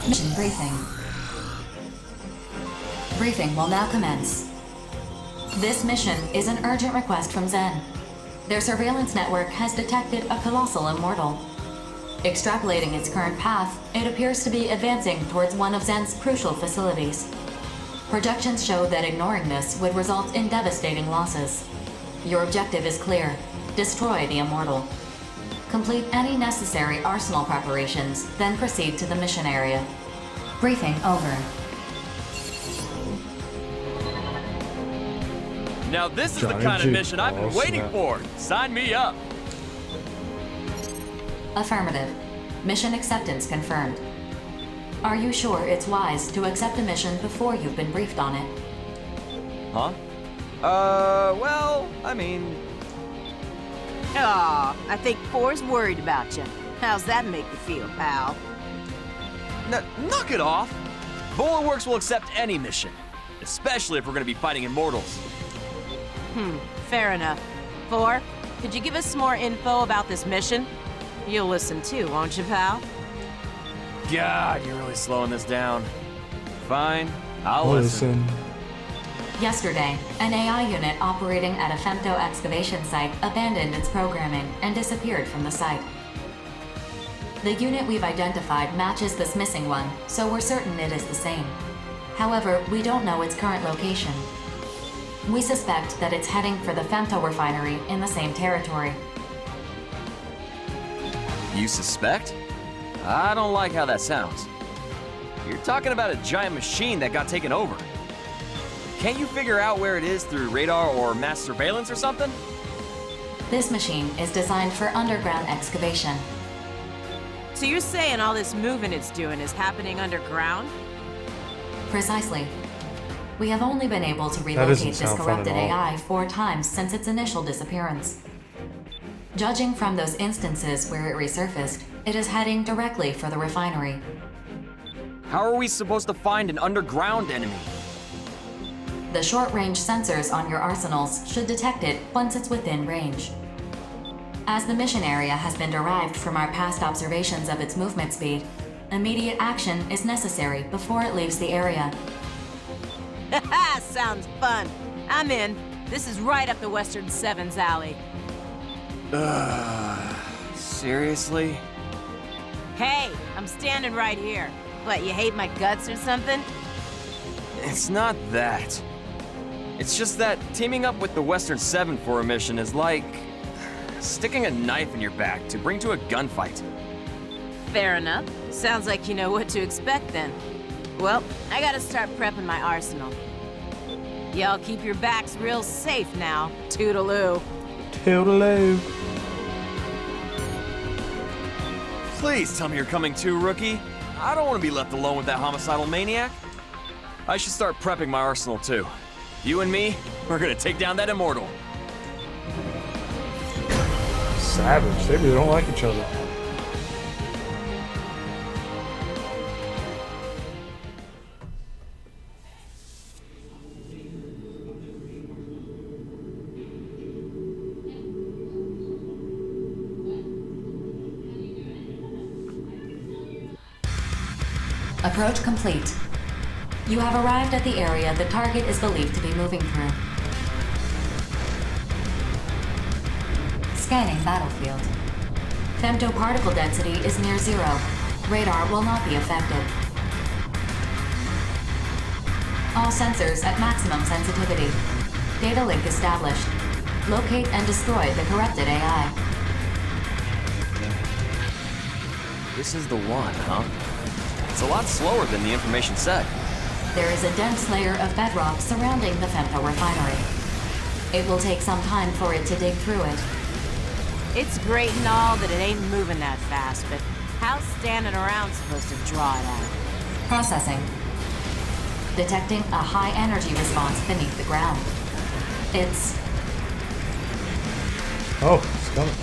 Mission briefing. Briefing will now commence. This mission is an urgent request from Zen. Their surveillance network has detected a Colossal Immortal. Extrapolating its current path, it appears to be advancing towards one of Zen's crucial facilities. Projections show that ignoring this would result in devastating losses. Your objective is clear: destroy the Immortal. Complete any necessary arsenal preparations, then proceed to the mission area. Briefing over. Now this is the kind of mission I've been waiting for. Sign me up. Affirmative. Mission acceptance confirmed. Are you sure it's wise to accept a mission before you've been briefed on it? Huh? Well, I mean... Aw, I think Four's worried about you. How's that make you feel, pal? Knock it off! Bulwarks will accept any mission, especially if we're gonna be fighting Immortals. Fair enough. Four, could you give us some more info about this mission? You'll listen too, won't you, pal? God, you're really slowing this down. Fine, I'll listen. Yesterday, an AI unit operating at a femto excavation site abandoned its programming and disappeared from the site. The unit we've identified matches this missing one, so we're certain it is the same. However, we don't know its current location. We suspect that it's heading for the femto refinery in the same territory. You suspect? I don't like how that sounds. You're talking about a giant machine that got taken over. Can't you figure out where it is through radar or mass surveillance or something? This machine is designed for underground excavation. So you're saying all this moving it's doing is happening underground? Precisely. We have only been able to relocate this corrupted AI 4 times since its initial disappearance. Judging from those instances where it resurfaced, it is heading directly for the refinery. How are we supposed to find an underground enemy? The short-range sensors on your arsenals should detect it once it's within range. As the mission area has been derived from our past observations of its movement speed, immediate action is necessary before it leaves the area. Haha, sounds fun. I'm in. This is right up the Western Seven's alley. Seriously? Hey, I'm standing right here. What, you hate my guts or something? It's not that. It's just that teaming up with the Western Seven for a mission is like sticking a knife in your back to bring to a gunfight. Fair enough. Sounds like you know what to expect then. Well, I gotta start prepping my arsenal. Y'all keep your backs real safe now. Toodaloo. Toodaloo. Please tell me you're coming too, rookie. I don't want to be left alone with that homicidal maniac. I should start prepping my arsenal too. You and me, we're gonna take down that Immortal. Savage. They really don't like each other. Approach complete. You have arrived at the area the target is believed to be moving through. Scanning battlefield. Femtoparticle density is near 0. Radar will not be affected. All sensors at maximum sensitivity. Data link established. Locate and destroy the corrupted AI. This is the one, huh? It's a lot slower than the information said. There is a dense layer of bedrock surrounding the femto refinery. It will take some time for it to dig through it. It's great and all that it ain't moving that fast, but how's standing around supposed to draw it out? Processing. Detecting a high energy response beneath the ground. It's... Oh, it's coming.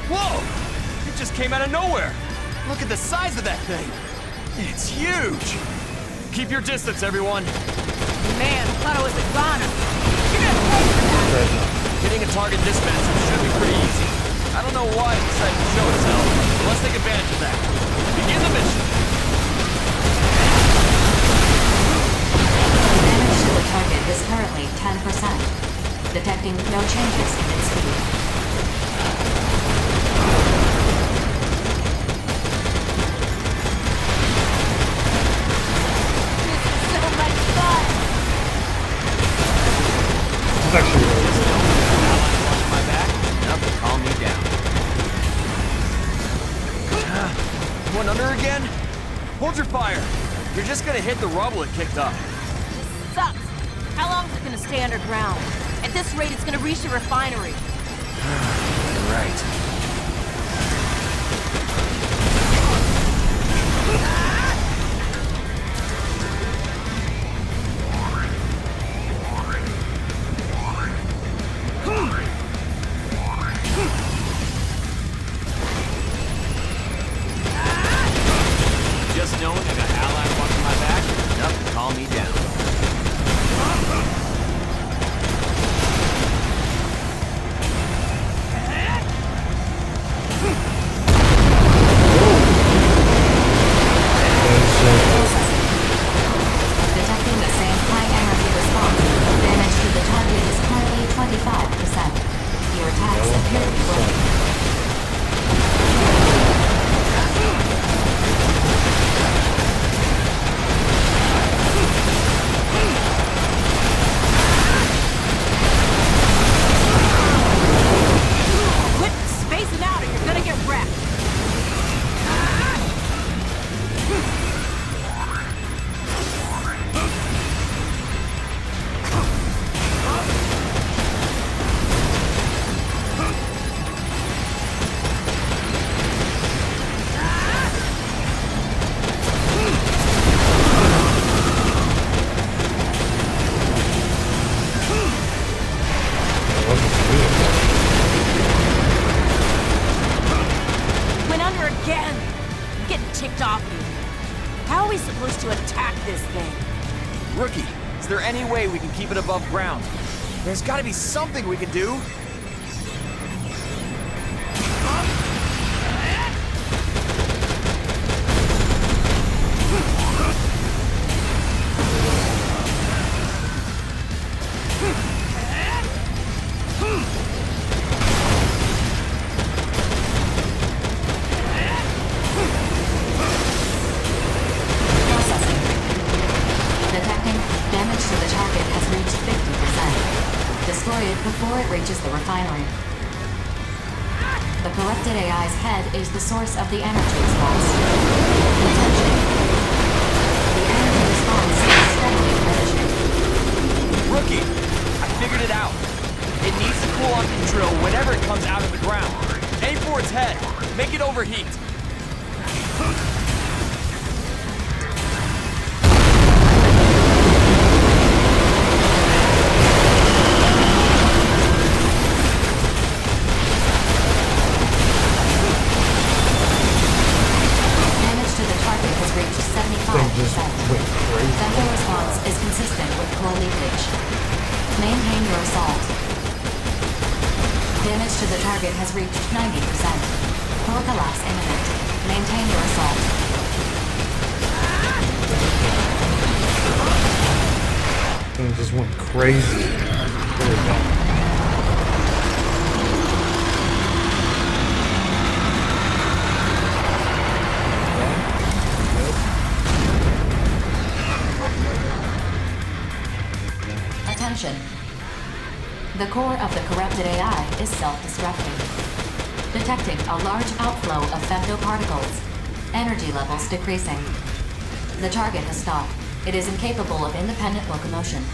Whoa! It just came out of nowhere! Look at the size of that thing! It's huge! Keep your distance, everyone. Man, I thought I was a goner. You're gonna pay for that. Dreadnought. Hitting a target this massive should be pretty easy. I don't know why it decided to show itself, but let's take advantage of that. Begin the mission. Damage to the target is currently 10%. Detecting no changes in its speed. So much fun. It's actually really good. Watch my back, enough to calm me down. One under again? Hold your fire. You're just gonna hit the rubble it kicked up. This sucks. How long is it gonna stay underground? At this rate, it's gonna reach the refinery. Right. Just knowing I got allies watching my back, enough to calm me down. Detecting the same high energy response. Damage to the target is currently 25%. Your attacks appear to be working. Quit spacing out or you're gonna get wrecked. Went under again. I'm getting ticked off here. How are we supposed to attack this thing? Rookie, is there any way we can keep it above ground? There's gotta be something we can do. Processing. Detecting damage to the target has reached 50%. Destroy it before it reaches the refinery. The corrupted AI's head is the source of the energy response. Attention. The energy response is steadily diminishing. Rookie, I figured it out. It needs to cool off the drill whenever it comes out of the ground. Aim for its head. Make it overheat. Damage to the target has reached Thing just 75%. went crazy. Central response is consistent with core leakage. Maintain your assault. Damage to the target has reached 90%. Core collapse imminent. Maintain your assault. Thing just went crazy. Really bad. Attention. The core of the corrupted AI is self-destructing. Detecting a large outflow of femtoparticles. Energy levels decreasing. The target has stopped. It is incapable of independent locomotion.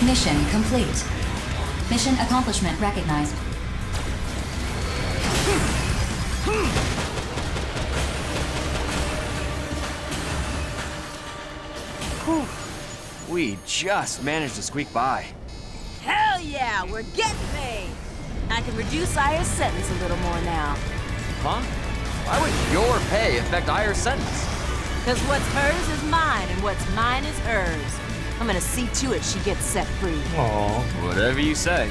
Mission complete. Mission accomplishment recognized. We just managed to squeak by. Hell yeah, we're getting paid. I can reduce Aya's sentence a little more now. Huh? Why would your pay affect Ayer's sentence? Cause what's hers is mine, and what's mine is hers. I'm gonna see to it she gets set free. Aww. Whatever you say.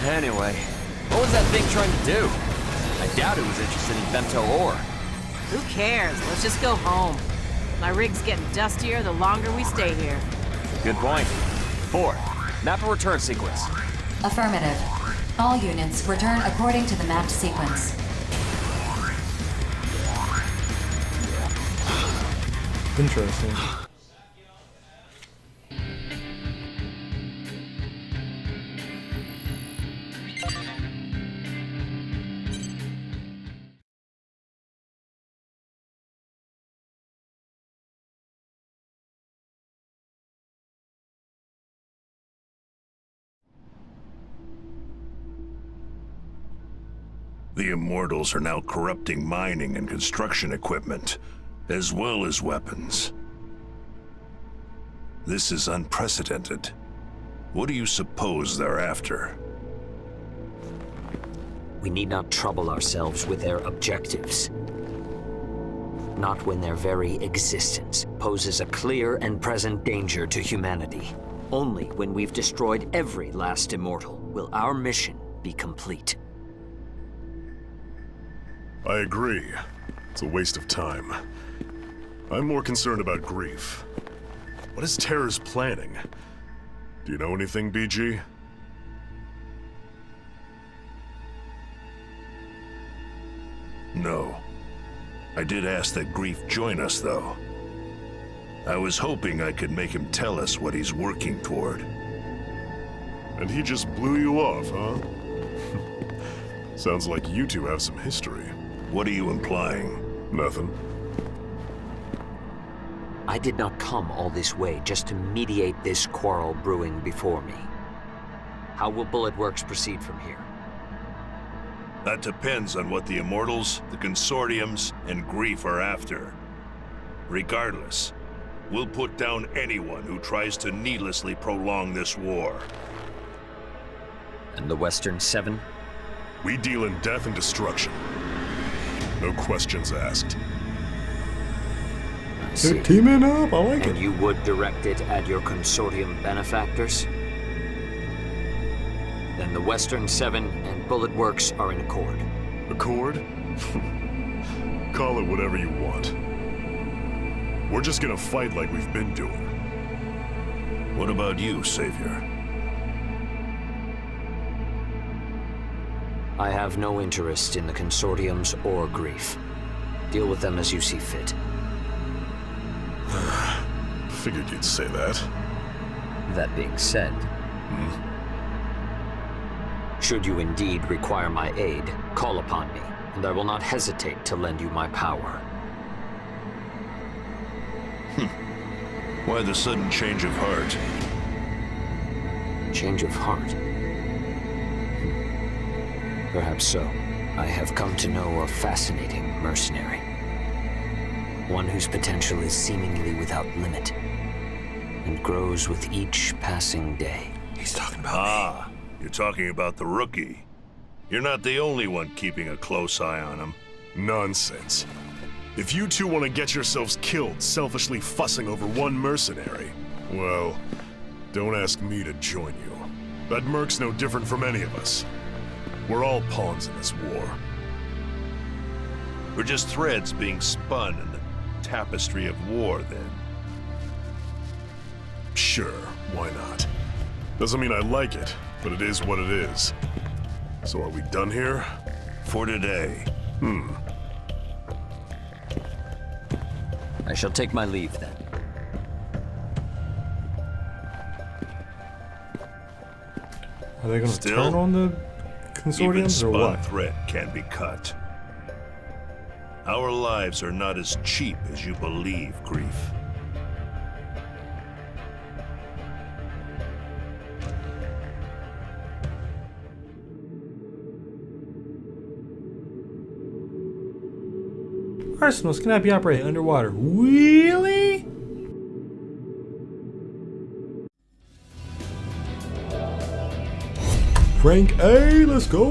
Anyway, what was that thing trying to do? I doubt it was interested in Bento ore. Who cares? Let's just go home. My rig's getting dustier the longer we stay here. Good point. 4. Map a return sequence. Affirmative. All units return according to the mapped sequence. Interesting. The Immortals are now corrupting mining and construction equipment, as well as weapons. This is unprecedented. What do you suppose they're after? We need not trouble ourselves with their objectives. Not when their very existence poses a clear and present danger to humanity. Only when we've destroyed every last Immortal will our mission be complete. I agree. It's a waste of time. I'm more concerned about grief. What is Terror's planning? Do you know anything, BG? No. I did ask that Grief join us, though. I was hoping I could make him tell us what he's working toward. And he just blew you off, huh? Sounds like you two have some history. What are you implying? Nothing. I did not come all this way just to mediate this quarrel brewing before me. How will Bullet Works proceed from here? That depends on what the Immortals, the Consortiums, and Grief are after. Regardless, we'll put down anyone who tries to needlessly prolong this war. And the Western Seven? We deal in death and destruction. No questions asked. I see. They're teaming up. I like And it. you would direct it at your Consortium benefactors? Then the Western Seven and Bullet Works are in accord. Accord? Call it whatever you want. We're just gonna fight like we've been doing. What about you, Savior? I have no interest in the Consortiums or Grief. Deal with them as you see fit. Figured you'd say that. That being said, should you indeed require my aid, call upon me, and I will not hesitate to lend you my power. Why the sudden change of heart? Change of heart? Perhaps so. I have come to know a fascinating mercenary. One whose potential is seemingly without limit, and grows with each passing day. He's talking about me. You're talking about the rookie. You're not the only one keeping a close eye on him. Nonsense. If you two want to get yourselves killed selfishly fussing over one mercenary, well, don't ask me to join you. That merc's no different from any of us. We're all pawns in this war. We're just threads being spun in the tapestry of war, then. Sure, why not? Doesn't mean I like it, but it is what it is. So are we done here? For today. I shall take my leave then. Are they going to Still, turn on the Even Consortiums or spun what? thread can be cut. Our lives are not as cheap as you believe, Grief. Arsenals cannot be operated underwater. Really? Rank A, let's go.